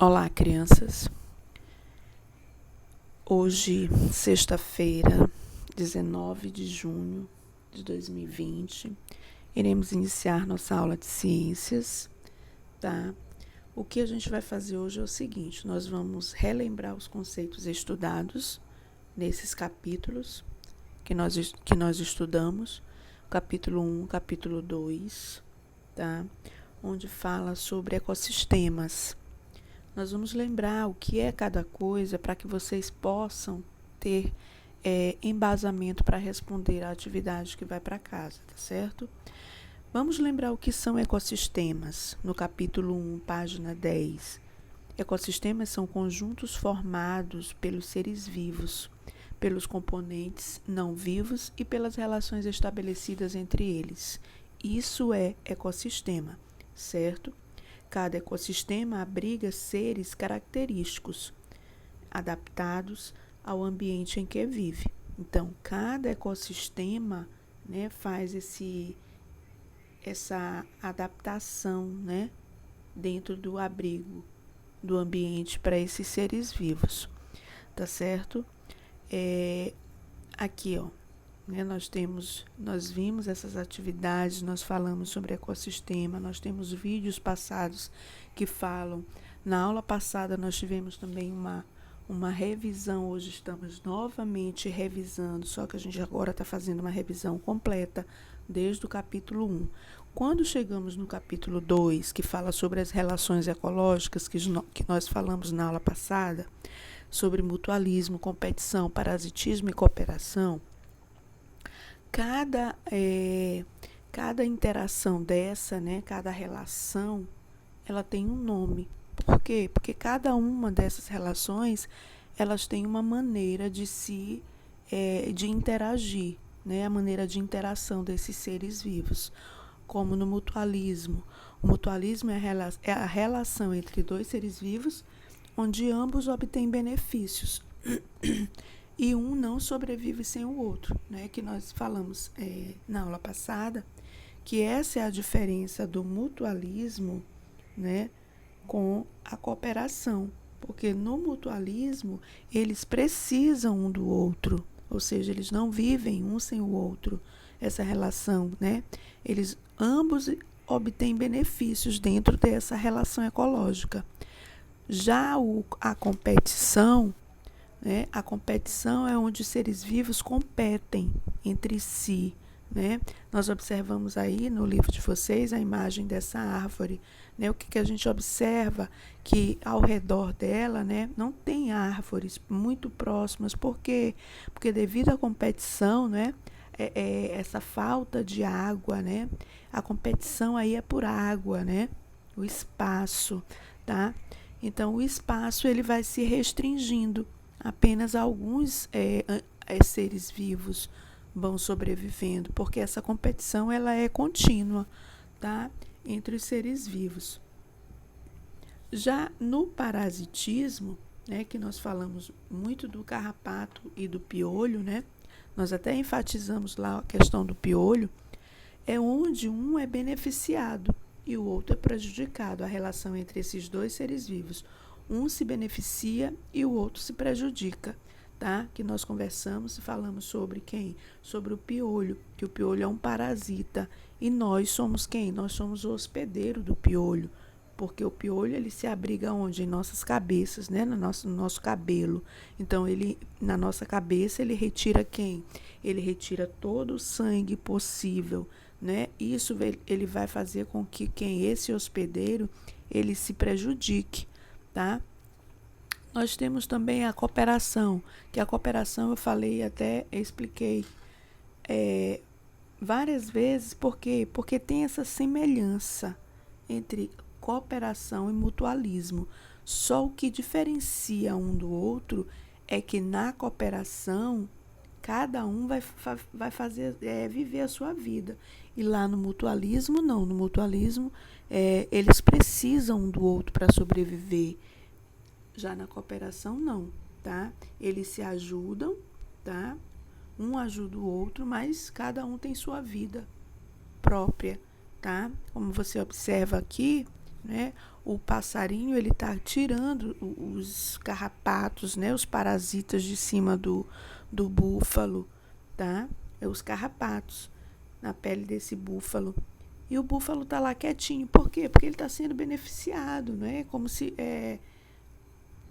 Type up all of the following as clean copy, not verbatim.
Olá, crianças. Hoje, sexta-feira, 19 de junho de 2020, iremos iniciar nossa aula de ciências, tá? O que a gente vai fazer hoje é o seguinte: nós vamos relembrar os conceitos estudados nesses capítulos que nós estudamos, capítulo 1, capítulo 2, tá? Onde fala sobre ecossistemas. Nós vamos lembrar o que é cada coisa para que vocês possam ter embasamento para responder a atividade que vai para casa, tá certo? Vamos lembrar o que são ecossistemas, no capítulo 1, página 10. Ecossistemas são conjuntos formados pelos seres vivos, pelos componentes não vivos e pelas relações estabelecidas entre eles. Isso é ecossistema, certo? Cada ecossistema abriga seres característicos, adaptados ao ambiente em que vive. Então, cada ecossistema, né, faz essa adaptação, né, dentro do abrigo do ambiente para esses seres vivos, tá certo? Aqui, ó, né, nós vimos essas atividades, nós falamos sobre ecossistema, nós temos vídeos passados que falam. Na aula passada nós tivemos também uma revisão, hoje estamos novamente revisando, só que a gente agora está fazendo uma revisão completa desde o capítulo 1. Quando chegamos no capítulo 2, que fala sobre as relações ecológicas, que nós falamos na aula passada, sobre mutualismo, competição, parasitismo e cooperação, cada interação dessa, né, cada relação, ela tem um nome. Por quê? Porque cada uma dessas relações, elas têm uma maneira de de interagir, né, a maneira de interação desses seres vivos. Como no mutualismo. O mutualismo é a relação entre dois seres vivos, onde ambos obtêm benefícios. E um não sobrevive sem o outro, né? Que nós falamos na aula passada, que essa é a diferença do mutualismo, né, com a cooperação, porque no mutualismo eles precisam um do outro, ou seja, eles não vivem um sem o outro, essa relação, né? Eles ambos obtêm benefícios dentro dessa relação ecológica. Já a competição, né? A competição é onde os seres vivos competem entre si, né? Nós observamos aí no livro de vocês a imagem dessa árvore, né? O que a gente observa? Que ao redor dela, né, não tem árvores muito próximas. Por quê? Porque devido à competição, né, essa falta de água, né, a competição aí é por água, né, o espaço, tá? Então o espaço ele vai se restringindo. Apenas alguns seres vivos vão sobrevivendo, porque essa competição ela é contínua, tá? Entre os seres vivos. Já no parasitismo, né, que nós falamos muito do carrapato e do piolho, né? Nós até enfatizamos lá a questão do piolho, é onde um é beneficiado e o outro é prejudicado, a relação entre esses dois seres vivos. Um se beneficia e o outro se prejudica, tá? Que nós conversamos e falamos sobre quem? Sobre o piolho, que o piolho é um parasita. E nós somos quem? Nós somos o hospedeiro do piolho, porque o piolho ele se abriga onde? Em nossas cabeças, né? No nosso cabelo. Então, na nossa cabeça, ele retira quem? Ele retira todo o sangue possível, né? Isso ele vai fazer com que esse hospedeiro, ele se prejudique, tá? Nós temos também a cooperação, que a cooperação eu falei até, expliquei várias vezes, por quê? Porque tem essa semelhança entre cooperação e mutualismo. Só o que diferencia um do outro é que na cooperação, cada um vai fazer, viver a sua vida. E lá no mutualismo, não. No mutualismo, eles precisam um do outro para sobreviver. Já na cooperação, não, tá? Eles se ajudam, tá? Um ajuda o outro, mas cada um tem sua vida própria, tá? Como você observa aqui, né? O passarinho, ele está tirando os carrapatos, né? Os parasitas de cima do búfalo, tá? Os carrapatos na pele desse búfalo. E o búfalo está lá quietinho. Por quê? Porque ele está sendo beneficiado, né? Como se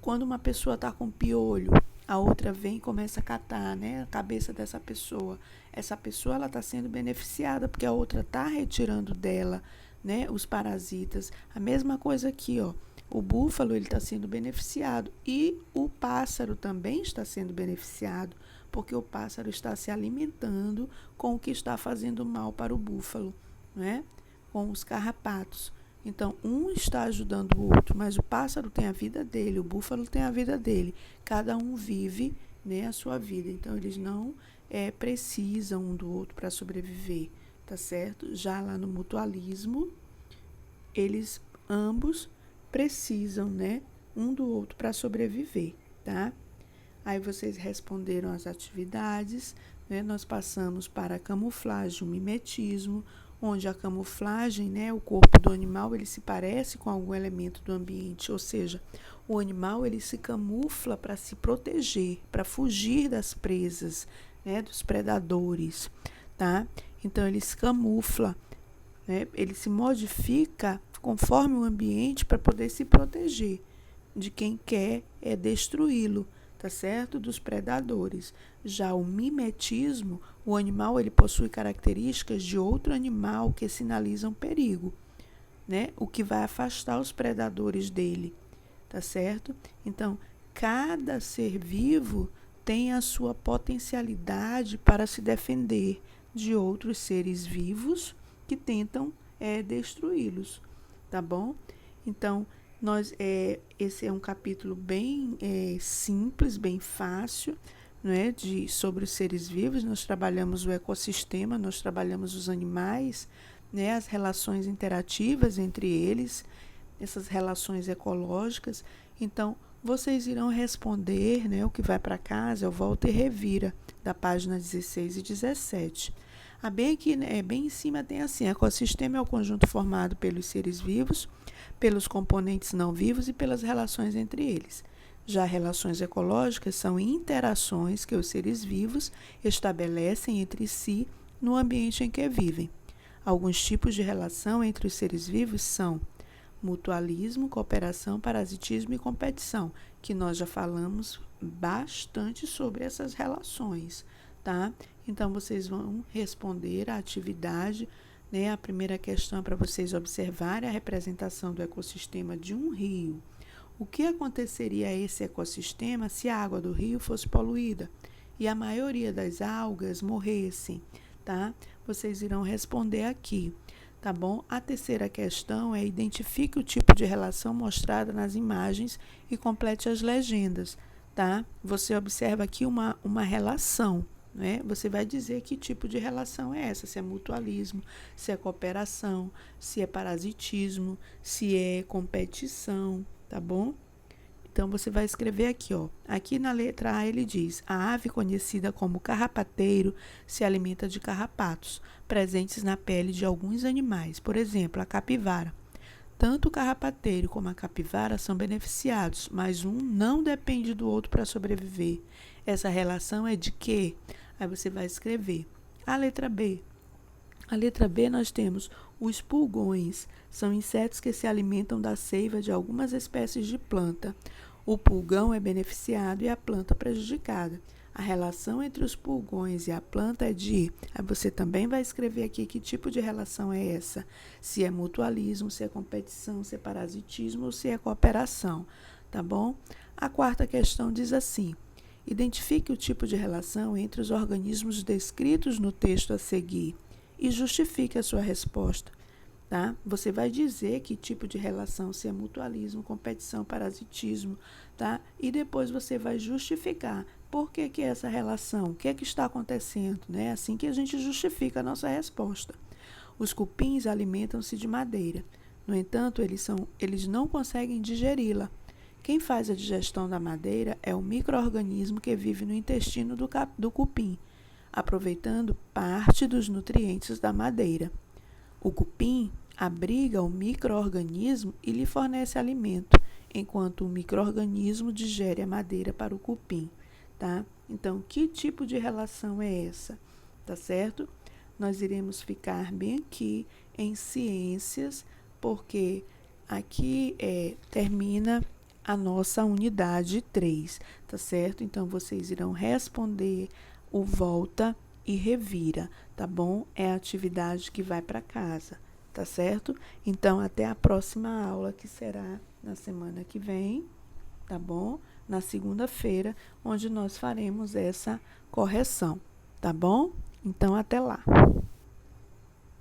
quando uma pessoa está com piolho, a outra vem e começa a catar, né, a cabeça dessa pessoa. Essa pessoa, ela está sendo beneficiada porque a outra está retirando dela, né, os parasitas. A mesma coisa aqui, ó. O búfalo, ele está sendo beneficiado e o pássaro também está sendo beneficiado, porque o pássaro está se alimentando com o que está fazendo mal para o búfalo, né, com os carrapatos. Então, um está ajudando o outro, mas o pássaro tem a vida dele, o búfalo tem a vida dele. Cada um vive, né, a sua vida. Então, eles não precisam um do outro para sobreviver, tá certo? Já lá no mutualismo, eles ambos precisam, né, um do outro para sobreviver, tá? Aí vocês responderam as atividades, né? Nós passamos para a camuflagem, o mimetismo, onde a camuflagem, né, o corpo do animal, ele se parece com algum elemento do ambiente, ou seja, o animal, ele se camufla para se proteger, para fugir das presas, né, dos predadores, tá? Então, ele se camufla, né, ele se modifica conforme o ambiente para poder se proteger de quem quer destruí-lo, tá certo? Dos predadores. Já o mimetismo, o animal, ele possui características de outro animal que sinalizam perigo, né? O que vai afastar os predadores dele, tá certo? Então, cada ser vivo tem a sua potencialidade para se defender de outros seres vivos que tentam destruí-los, tá bom? Então, esse é um capítulo bem simples, bem fácil, né, sobre os seres vivos. Nós trabalhamos o ecossistema, nós trabalhamos os animais, né, as relações interativas entre eles, essas relações ecológicas. Então, vocês irão responder, né, o que vai para casa, eu volto e revira, da página 16 e 17. Bem aqui, né, bem em cima tem assim: ecossistema é o conjunto formado pelos seres vivos, pelos componentes não vivos e pelas relações entre eles. Já relações ecológicas são interações que os seres vivos estabelecem entre si no ambiente em que vivem. Alguns tipos de relação entre os seres vivos são mutualismo, cooperação, parasitismo e competição, que nós já falamos bastante sobre essas relações, tá? Então, vocês vão responder a atividade, né? A primeira questão é para vocês observarem a representação do ecossistema de um rio. O que aconteceria a esse ecossistema se a água do rio fosse poluída e a maioria das algas morressem, tá? Vocês irão responder aqui, tá bom? A terceira questão é: identifique o tipo de relação mostrada nas imagens e complete as legendas, tá? Você observa aqui uma relação, né? Você vai dizer que tipo de relação é essa, se é mutualismo, se é cooperação, se é parasitismo, se é competição, tá bom? Então, você vai escrever aqui, ó. Aqui na letra A ele diz: a ave conhecida como carrapateiro se alimenta de carrapatos presentes na pele de alguns animais, por exemplo, a capivara. Tanto o carrapateiro como a capivara são beneficiados, mas um não depende do outro para sobreviver. Essa relação é de quê? Aí você vai escrever. A letra B. A letra B nós temos os pulgões. São insetos que se alimentam da seiva de algumas espécies de planta. O pulgão é beneficiado e a planta prejudicada. A relação entre os pulgões e a planta é de... Aí você também vai escrever aqui que tipo de relação é essa. Se é mutualismo, se é competição, se é parasitismo ou se é cooperação, tá bom? A quarta questão diz assim: identifique o tipo de relação entre os organismos descritos no texto a seguir e justifique a sua resposta, tá? Você vai dizer que tipo de relação, se é mutualismo, competição, parasitismo, tá? E depois você vai justificar por que é essa relação, o que é que está acontecendo, né? Assim que a gente justifica a nossa resposta. Os cupins alimentam-se de madeira. No entanto, eles não conseguem digeri-la. Quem faz a digestão da madeira é o micro-organismo que vive no intestino do cupim, aproveitando parte dos nutrientes da madeira. O cupim abriga o micro-organismo e lhe fornece alimento, enquanto o micro-organismo digere a madeira para o cupim, tá? Então, que tipo de relação é essa? Tá certo? Nós iremos ficar bem aqui em ciências, porque aqui termina a nossa unidade 3, tá certo? Então, vocês irão responder o volta e revira, tá bom? É a atividade que vai para casa, tá certo? Então, até a próxima aula, que será na semana que vem, tá bom? Na segunda-feira, onde nós faremos essa correção, tá bom? Então, até lá.